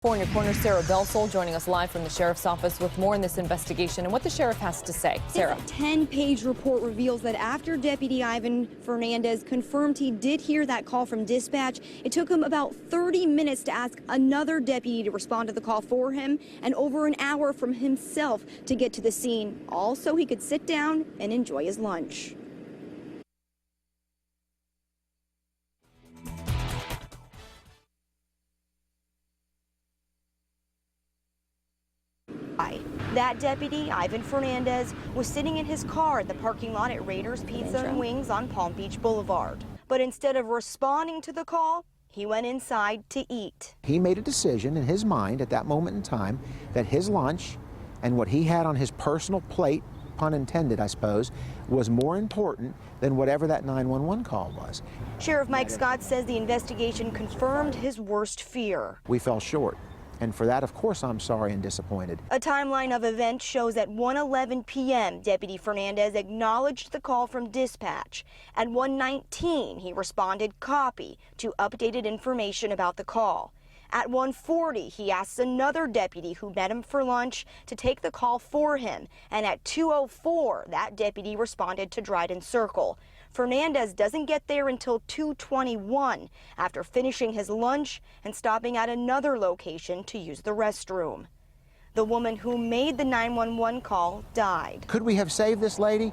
In your corner, Sarah Belsol joining us live from the sheriff's office with more in this investigation and what the sheriff has to say. Sarah. This 10-page report reveals that after Deputy Ivan Fernandez confirmed he did hear that call from dispatch, it took him about 30 minutes to ask another deputy to respond to the call for him and over an hour from himself to get to the scene, all so he could sit down and enjoy his lunch. That deputy, Ivan Fernandez, was sitting in his car at the parking lot at Raiders Pizza and Wings on Palm Beach Boulevard. But instead of responding to the call, he went inside to eat. He made a decision in his mind at that moment in time that his lunch and what he had on his personal plate, pun intended, I suppose, was more important than whatever that 911 call was. Sheriff Mike Scott says the investigation confirmed his worst fear. We fell short. And for that, of course, I'm sorry and disappointed. A timeline of events shows at 1:11 p.m., Deputy Fernandez acknowledged the call from dispatch. At 1:19, he responded copy to updated information about the call. At 1:40, he asks another deputy who met him for lunch to take the call for him. And at 2:04, that deputy responded to Dryden Circle. Fernandez doesn't get there until 2:21 after finishing his lunch and stopping at another location to use the restroom. The woman who made the 911 call died. Could we have saved this lady?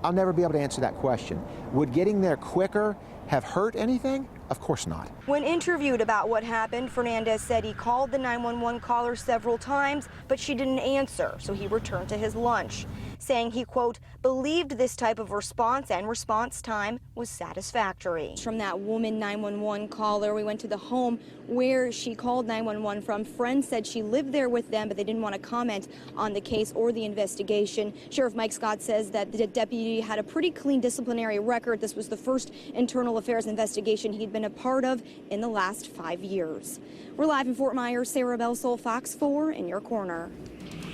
I'll never be able to answer that question. Would getting there quicker have hurt anything? Of course not. When interviewed about what happened, Fernandez said he called the 911 caller several times, but she didn't answer, so he returned to his lunch, saying he, quote, believed this type of response and response time was satisfactory. From that woman 911 caller, we went to the home where she called 911 from. Friends said she lived there with them, but they didn't want to comment on the case or the investigation. Sheriff Mike Scott says that the deputy had a pretty clean disciplinary record. This was the first internal affairs investigation he'd been a part of in the last 5 years. We're live in Fort Myers. Sarah Belsol, Fox 4 in your corner.